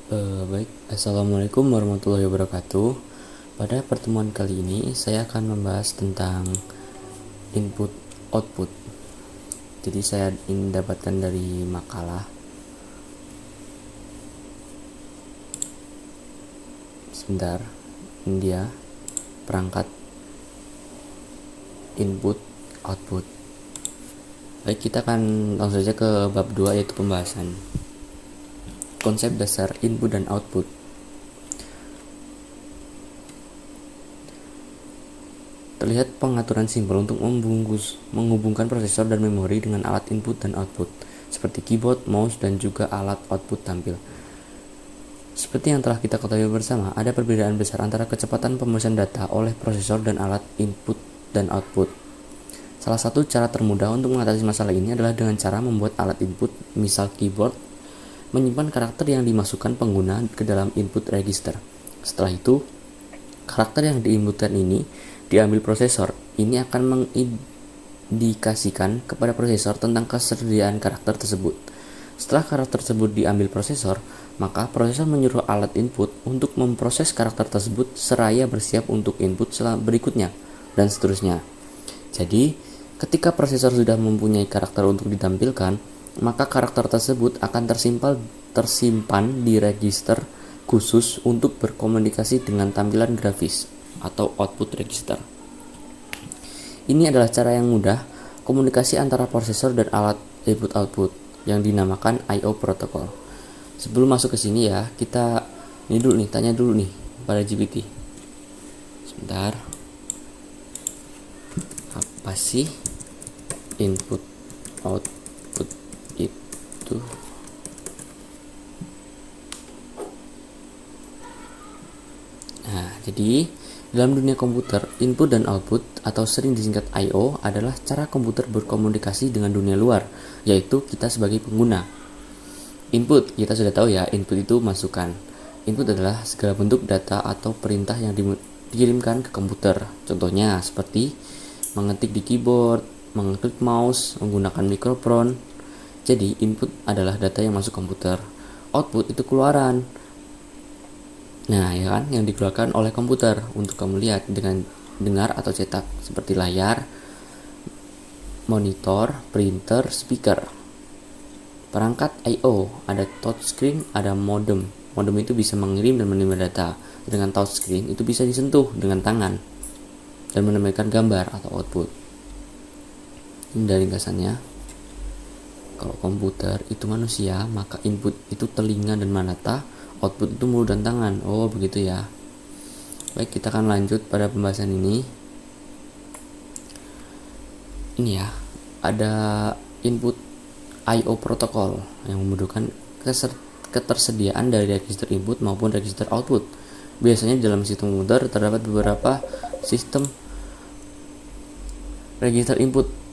Baik, Assalamualaikum warahmatullahi wabarakatuh. Pada pertemuan kali ini saya akan membahas tentang input output. Jadi saya ingin dapatkan dari makalah. Sebentar, ini dia perangkat input output. Baik, kita akan langsung saja ke bab 2, yaitu pembahasan konsep dasar input dan output. Terlihat pengaturan simbol untuk menghubungkan prosesor dan memori dengan alat input dan output, seperti keyboard, mouse, dan juga alat output tampil. Seperti yang telah kita ketahui bersama, ada perbedaan besar antara kecepatan pemrosesan data oleh prosesor dan alat input dan output. Salah satu cara termudah untuk mengatasi masalah ini adalah dengan cara membuat alat input, misal keyboard, menyimpan karakter yang dimasukkan pengguna ke dalam input register. Setelah itu, karakter yang diinputkan ini diambil prosesor. Ini akan mengindikasikan kepada prosesor tentang ketersediaan karakter tersebut. Setelah karakter tersebut diambil prosesor, maka prosesor menyuruh alat input untuk memproses karakter tersebut seraya bersiap untuk input berikutnya, dan seterusnya. Jadi, ketika prosesor sudah mempunyai karakter untuk ditampilkan, maka karakter tersebut akan tersimpan di register khusus untuk berkomunikasi dengan tampilan grafis atau output register. Ini adalah cara yang mudah komunikasi antara prosesor dan alat input output yang dinamakan I/O protocol. Sebelum masuk ke sini ya, kita tanya dulu nih pada GPT. Sebentar. Apa sih input output itu? Nah, jadi dalam dunia komputer, input dan output atau sering disingkat I/O adalah cara komputer berkomunikasi dengan dunia luar, yaitu kita sebagai pengguna. Input, kita sudah tahu ya, input itu masukan. Input adalah segala bentuk data atau perintah yang dikirimkan ke komputer. Contohnya seperti mengetik di keyboard, mengeklik mouse, menggunakan mikrofon. Jadi input adalah data yang masuk komputer. Output itu keluaran. Nah, ya kan, yang dikeluarkan oleh komputer untuk kamu lihat dengan dengar atau cetak, seperti layar, monitor, printer, speaker. Perangkat I/O, ada touchscreen, ada modem. Modem itu bisa mengirim dan menerima data. Dengan touchscreen itu bisa disentuh dengan tangan dan menampilkan gambar atau output. Ini dari ringkasannya. Kalau komputer itu manusia, maka input itu telinga dan mata, output itu mulut dan tangan. Oh, begitu ya. Baik, kita akan lanjut pada pembahasan ini. Ini ya, ada input I/O protocol yang membutuhkan ketersediaan dari register input maupun register output. Biasanya dalam sistem komputer terdapat beberapa sistem register input.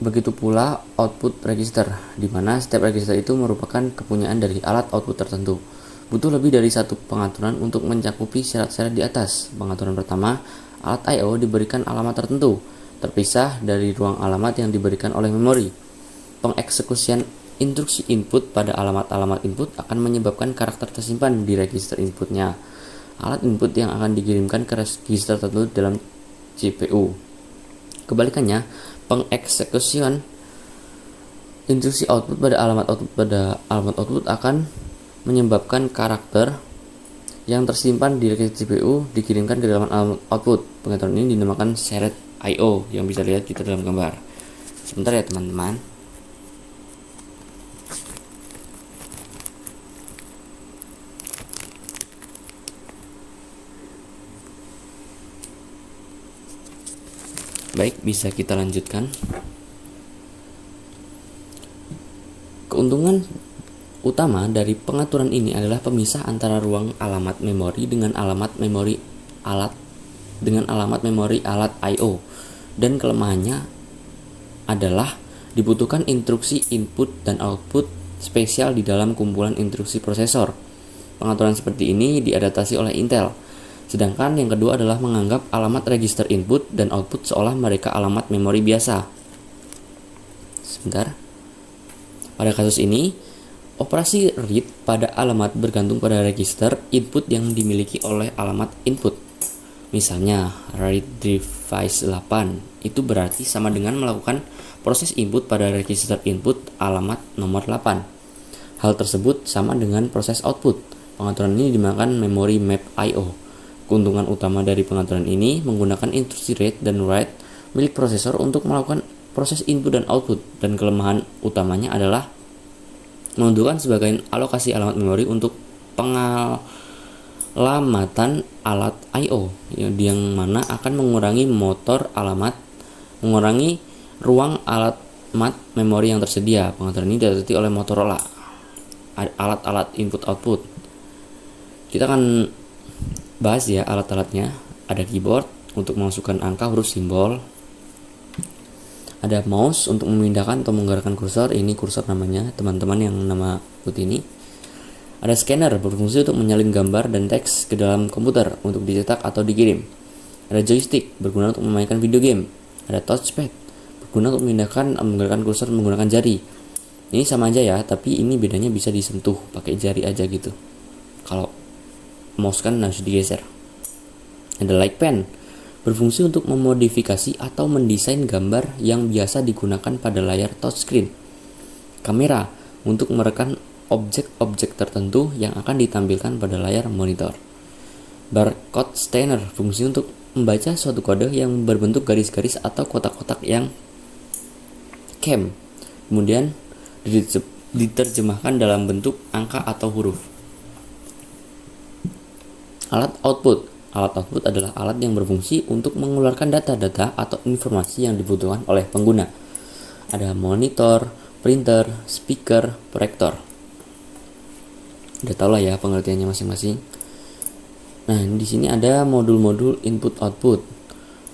Begitu pula output register, di mana setiap register itu merupakan kepunyaan dari alat output tertentu. Butuh lebih dari satu pengaturan untuk mencakupi syarat-syarat di atas. Pengaturan pertama, alat I/O diberikan alamat tertentu, terpisah dari ruang alamat yang diberikan oleh memori. Pengeksekusian instruksi input pada alamat-alamat input akan menyebabkan karakter tersimpan di register inputnya. Alat input yang akan dikirimkan ke register tertentu dalam CPU. Kebalikannya, pengeksekusian instruksi output pada alamat output akan menyebabkan karakter yang tersimpan di register CPU dikirimkan ke dalam alamat output. Pengaturan ini dinamakan shared I/O yang bisa lihat kita dalam gambar. Sebentar ya teman-teman. Baik, bisa kita lanjutkan. Keuntungan utama dari pengaturan ini adalah pemisah antara ruang alamat memori dengan alamat memori alat I/O, dan kelemahannya adalah dibutuhkan instruksi input dan output spesial di dalam kumpulan instruksi prosesor. Pengaturan seperti ini diadaptasi oleh Intel. Sedangkan yang kedua adalah menganggap alamat register input dan output seolah mereka alamat memori biasa. Sebentar. Pada kasus ini, Operasi read pada alamat bergantung pada register input yang dimiliki oleh alamat input. Misalnya, read device 8 itu berarti sama dengan melakukan proses input pada register input alamat nomor 8. Hal tersebut sama dengan proses output. Pengaturan ini dinamakan memory map I/O. Keuntungan utama dari pengaturan ini menggunakan instruksi read dan write milik prosesor untuk melakukan proses input dan output, dan kelemahan utamanya adalah menentukan sebagian alokasi alamat memori untuk pengalamatan alat I/O yang mana akan mengurangi ruang alamat memori yang tersedia. Pengaturan ini diteliti oleh Motorola. Alat-alat input output. Kita akan bahas ya alat-alatnya. Ada keyboard untuk memasukkan angka, huruf, simbol. Ada mouse untuk memindahkan atau menggerakkan kursor. Ini kursor namanya, teman-teman yang nama putih ini. Ada scanner berfungsi untuk menyalin gambar dan teks ke dalam komputer untuk dicetak atau dikirim. Ada joystick berguna untuk memainkan video game. Ada touchpad berguna untuk memindahkan atau menggerakkan kursor menggunakan jari. Ini sama aja ya, tapi ini bedanya bisa disentuh pakai jari aja gitu. Kalau mouse kan harus digeser. Ada light pen berfungsi untuk memodifikasi atau mendesain gambar yang biasa digunakan pada layar touchscreen. Kamera untuk merekam objek-objek tertentu yang akan ditampilkan pada layar monitor. Barcode scanner fungsi untuk membaca suatu kode yang berbentuk garis-garis atau kotak-kotak yang kemudian diterjemahkan dalam bentuk angka atau huruf. Alat output. Alat output adalah alat yang berfungsi untuk mengeluarkan data-data atau informasi yang dibutuhkan oleh pengguna. Ada monitor, printer, speaker, proyektor. Udah tau lah ya pengertiannya masing-masing. Nah, di sini ada modul-modul input-output.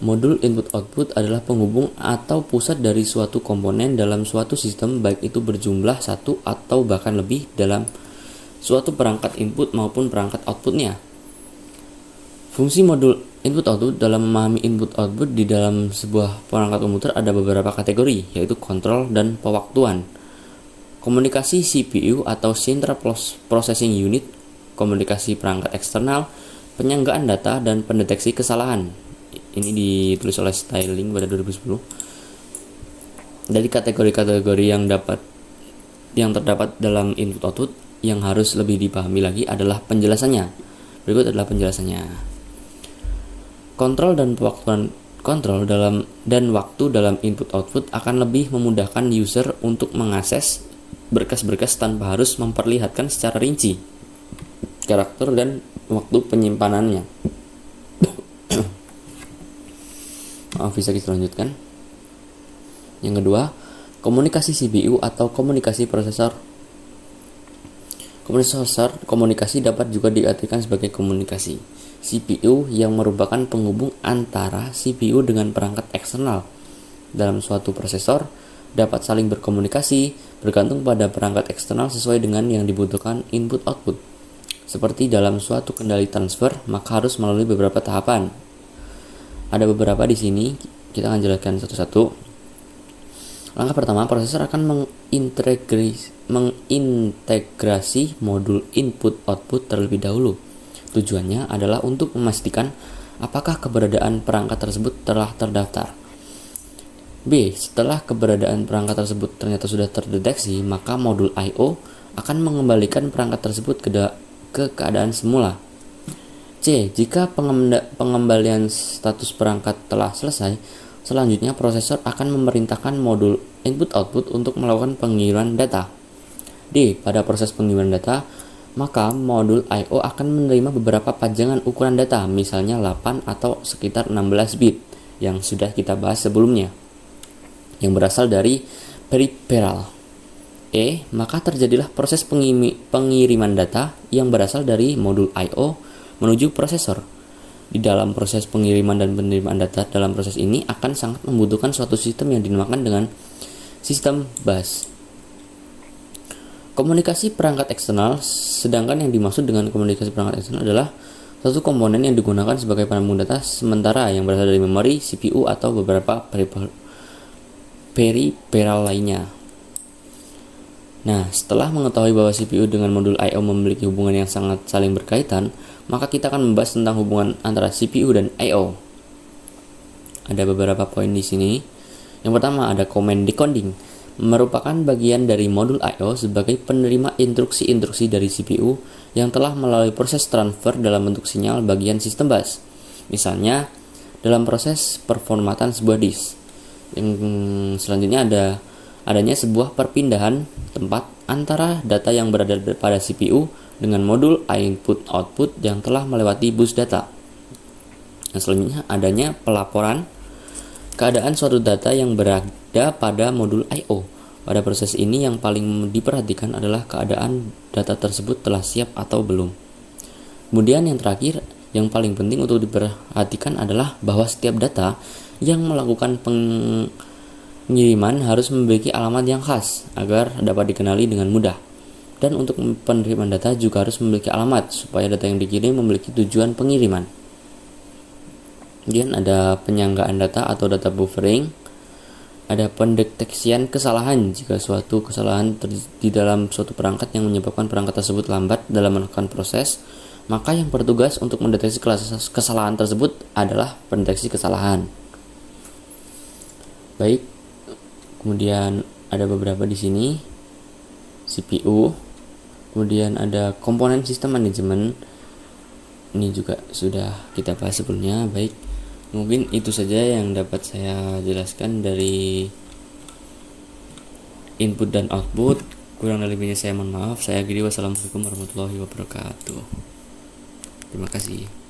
Modul input-output adalah penghubung atau pusat dari suatu komponen dalam suatu sistem, baik itu berjumlah satu atau bahkan lebih dalam suatu perangkat input maupun perangkat outputnya. Fungsi modul input-output dalam memahami input-output di dalam sebuah perangkat komputer ada beberapa kategori, yaitu kontrol dan pewaktuan. Komunikasi CPU atau Central Processing Unit, komunikasi perangkat eksternal, penyanggaan data, dan pendeteksi kesalahan. Ini ditulis oleh Styling pada 2010. Dari kategori-kategori yang terdapat dalam input-output yang harus lebih dipahami lagi adalah penjelasannya. Berikut adalah penjelasannya. Kontrol dan pewaktuan dan waktu dalam input-output akan lebih memudahkan user untuk mengakses berkas-berkas tanpa harus memperlihatkan secara rinci karakter dan waktu penyimpanannya. Bisa kita lanjutkan. Yang kedua, komunikasi CPU atau komunikasi prosesor. Komunikasi dapat juga diartikan sebagai komunikasi CPU yang merupakan penghubung antara CPU dengan perangkat eksternal. Dalam suatu prosesor dapat saling berkomunikasi bergantung pada perangkat eksternal sesuai dengan yang dibutuhkan input-output. Seperti dalam suatu kendali transfer, maka harus melalui beberapa tahapan. Ada beberapa di sini, kita akan jelaskan satu-satu. Langkah pertama, prosesor akan mengintegrasi modul input-output terlebih dahulu. Tujuannya adalah untuk memastikan apakah keberadaan perangkat tersebut telah terdaftar. B. Setelah keberadaan perangkat tersebut ternyata sudah terdeteksi, maka modul I/O akan mengembalikan perangkat tersebut ke keadaan semula. C. Jika pengembalian status perangkat telah selesai, selanjutnya prosesor akan memerintahkan modul input-output untuk melakukan pengiriman data. D. Pada proses pengiriman data, maka modul I/O akan menerima beberapa pajangan ukuran data, misalnya 8 atau sekitar 16 bit, yang sudah kita bahas sebelumnya, yang berasal dari peripheral. E. Maka terjadilah proses pengiriman data yang berasal dari modul I/O menuju prosesor. Di dalam proses pengiriman dan penerimaan data dalam proses ini akan sangat membutuhkan suatu sistem yang dinamakan dengan sistem bus. Komunikasi perangkat eksternal, sedangkan yang dimaksud dengan komunikasi perangkat eksternal adalah satu komponen yang digunakan sebagai penampung data sementara yang berasal dari memori, CPU, atau beberapa peripheral lainnya. Nah, setelah mengetahui bahwa CPU dengan modul I/O memiliki hubungan yang sangat saling berkaitan, maka kita akan membahas tentang hubungan antara CPU dan I/O. Ada beberapa poin di sini. Yang pertama ada command decoding, merupakan bagian dari modul I/O sebagai penerima instruksi-instruksi dari CPU yang telah melalui proses transfer dalam bentuk sinyal bagian sistem bus. Misalnya, dalam proses performatan sebuah disk. Yang selanjutnya adanya sebuah perpindahan tempat antara data yang berada pada CPU dengan modul input-output yang telah melewati bus data. Yang selanjutnya adanya pelaporan keadaan suatu data yang berada pada modul I/O. Pada proses ini yang paling diperhatikan adalah keadaan data tersebut telah siap atau belum. Kemudian yang terakhir, yang paling penting untuk diperhatikan adalah bahwa setiap data yang melakukan pengiriman harus memiliki alamat yang khas agar dapat dikenali dengan mudah. Dan untuk penerimaan data juga harus memiliki alamat supaya data yang dikirim memiliki tujuan pengiriman. Kemudian ada penyanggaan data atau data buffering. Ada pendeteksian kesalahan jika suatu kesalahan di dalam suatu perangkat yang menyebabkan perangkat tersebut lambat dalam melakukan proses, maka yang bertugas untuk mendeteksi kesalahan tersebut adalah pendeteksi kesalahan. Baik, kemudian ada beberapa di sini CPU, kemudian ada komponen sistem manajemen. Ini juga sudah kita bahas sebelumnya. Baik, mungkin itu saja yang dapat saya jelaskan dari input dan output. Kurang lebihnya saya mohon maaf. Saya akhiri, wassalamualaikum warahmatullahi wabarakatuh. Terima kasih.